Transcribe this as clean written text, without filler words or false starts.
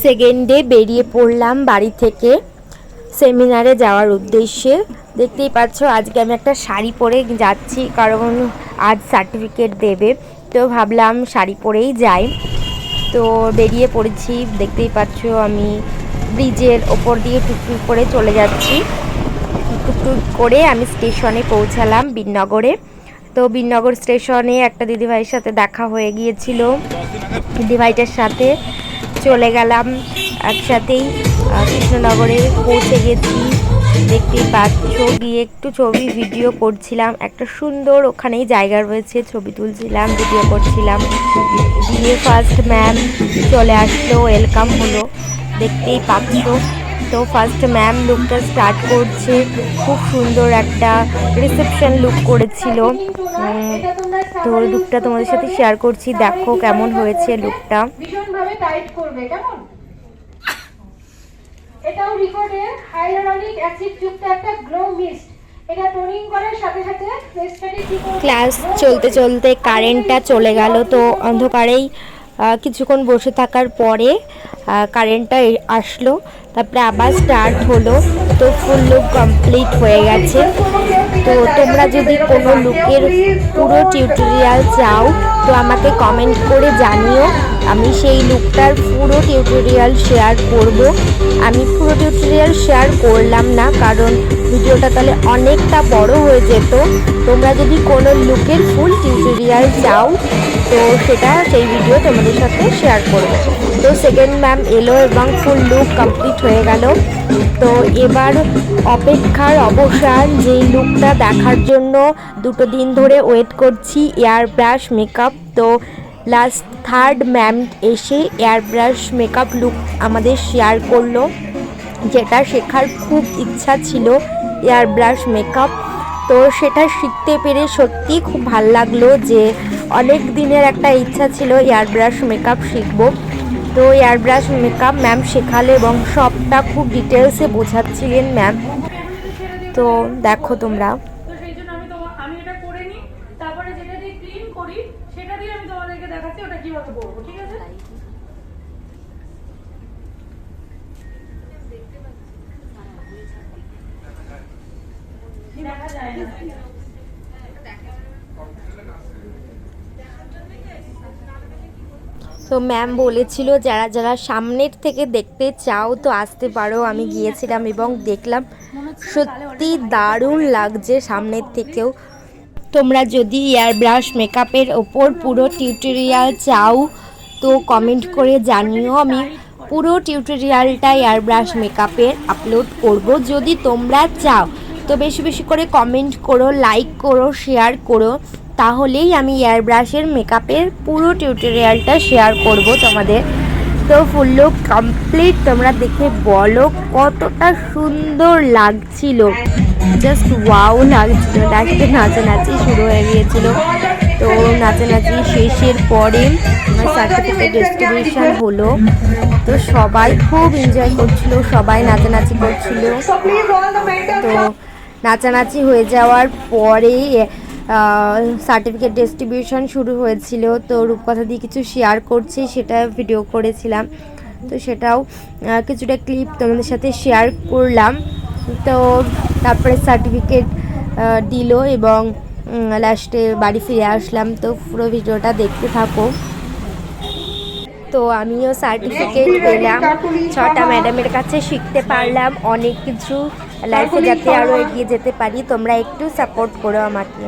Second day বেরিয়ে পড়লাম বাড়ি থেকে সেমিনারে যাওয়ার উদ্দেশ্যে। দেখতেই পাচ্ছ আজকে আমি একটা শাড়ি পরে যাচ্ছি, কারণ আজ সার্টিফিকেট দেবে, তো ভাবলাম শাড়ি পরেই যাই। তো বেরিয়ে পড়েছি, দেখতেই পাচ্ছ আমি ব্রিজের ওপর দিয়ে টুকটুক করে চলে যাচ্ছি। টুকটুক করে আমি স্টেশনে পৌঁছালাম বীরনগরে। তো বীরনগর স্টেশনে একটা দিদিভাইয়ের সাথে দেখা হয়ে গিয়েছিল, দিদিভাইটার সাথে চলে গেলাম একসাথেই কৃষ্ণনগরে পৌঁছে গেছি। দেখতেই পাচ্ছ, গিয়ে একটু ছবি ভিডিও করছিলাম, একটা সুন্দর ওখানেই জায়গা রয়েছে, ছবি তুলছিলাম, ভিডিও করছিলাম। গিয়ে ফার্স্ট ম্যাম চলে আসলো, ওয়েলকাম হলো, দেখতেই পাচ্ছ। তো ফার্স্ট ম্যাম লুকটা স্টার্ট করছে, খুব সুন্দর একটা রিসেপশন লুক করেছিল। তো লুকটা তোমাদের সাথে শেয়ার করছি, দেখো কেমন হয়েছে লুকটা। ভীষণভাবে টাইট করবে, কেমন? এটাও রিকর্ডের হাইয়ালুরনিক অ্যাসিড যুক্ত একটা গ্লো মিস্ট। এটা টোনিং করার সাথে সাথে ফেসটাকে কি করবে। ক্লাস চলতে চলতে কারেন্টটা চলে গেল, তো অন্ধকারেই কিছুক্ষণ বসে থাকার পরে কারেন্টটা আসলো, তারপরে আবার স্টার্ট হলো। তো ফুল লুক কমপ্লিট হয়ে গেছে। তো তোমরা যদি কোনো লুকের পুরো টিউটোরিয়াল চাও তো আমাকে কমেন্ট করে জানিও, আমি সেই লুকটার পুরো টিউটোরিয়াল শেয়ার করব। আমি পুরো টিউটোরিয়াল শেয়ার করলাম না, কারণ ভিডিওটা তাহলে অনেকটা বড় হয়ে যেত। তোমরা যদি কোনো লুকের ফুল টিউটোরিয়াল চাও তো সেই ভিডিও তোমাদের সাথে শেয়ার করব। তো সেকেন্ড ম্যাম এলো এবং ফুল লুক কমপ্লিট হয়ে গেল। তো এবার অপেক্ষার অবসান, যেই লুকটা দেখার জন্য 2 দিন ধরে ওয়েট করছি, এয়ার ব্রাশ মেকআপ। তো লাস্ট থার্ড ম্যাম এসে এয়ার ব্রাশ মেকআপ লুক আমাদের শেয়ার করলো, যেটা শেখার খুব ইচ্ছা ছিল এয়ার ব্রাশ মেকআপ। তো সেটা শিখতে পেরে সত্যি খুব ভাল লাগলো, যে অনেক দিনের একটা ইচ্ছা ছিল এয়ার ব্রাশ মেকআপ শিখবো। তো এয়ার ব্রাশ মেকআপ ম্যাম শেখালো এবং সবটা খুব ডিটেলসে বোঝাচ্ছিলেন ম্যাম। তো দেখো তোমরা। তো সেই জন্য আমি এটা করে নিই, তারপরে যেটা দিয়ে ক্লিন করি সেটা দিয়ে আমি তোমাদেরকে দেখাচ্ছি ওটা কিভাবে করব, ঠিক আছে? দেখা যায় না। তো ম্যাম বলেছিল যারা যারা সামনের থেকে দেখতে চাও তো আসতে পারো। আমি গিয়েছিলাম এবং দেখলাম সত্যি দারুণ লাগছে সামনের থেকেও। তোমরা যদি এয়ার ব্রাশ মেকআপের ওপর পুরো টিউটোরিয়াল চাও তো কমেন্ট করে জানিও, আমি পুরো টিউটোরিয়ালটা এয়ার ব্রাশ মেকআপের আপলোড করব। যদি তোমরা চাও তো বেশি বেশি করে কমেন্ট করো, লাইক করো, শেয়ার করো, তাহলেই আমি এয়ার ব্রাশের মেকআপের পুরো টিউটোরিয়ালটা শেয়ার করব তোমাদের। তো ফুল লুক কমপ্লিট, তোমরা দেখে বলো কতটা সুন্দর লাগছিল, জাস্ট ওয়াও লাগছিল। লাস্টে নাচানাচি শুরু হয়ে গিয়েছিল। তো নাচানাচি শেষের পরে আমার সার্টিফিকেট ডিস্ট্রিবিউশন হলো। তো সবাই খুব এনজয় করছিল, সবাই নাচানাচি করছিল। তো নাচানাচি হয়ে যাওয়ার পরে সার্টিফিকেট ডিস্ট্রিবিউশন শুরু হয়েছিল। তো রূপকথা দিয়ে কিছু শেয়ার করছি, সেটা ভিডিও করেছিলাম, তো সেটাও কিছুটা ক্লিপ তোমাদের সাথে শেয়ার করলাম। তো তারপরে সার্টিফিকেট দিল এবং লাস্টে বাড়ি ফিরে আসলাম। তো পুরো ভিডিওটা দেখতে থাকো। তো আমিও সার্টিফিকেট পেলাম, 6টা ম্যাডামের কাছে শিখতে পারলাম অনেক কিছু, লাইফে যাতে আরও এগিয়ে যেতে পারি। তোমরা একটু সাপোর্ট করো আমাকে।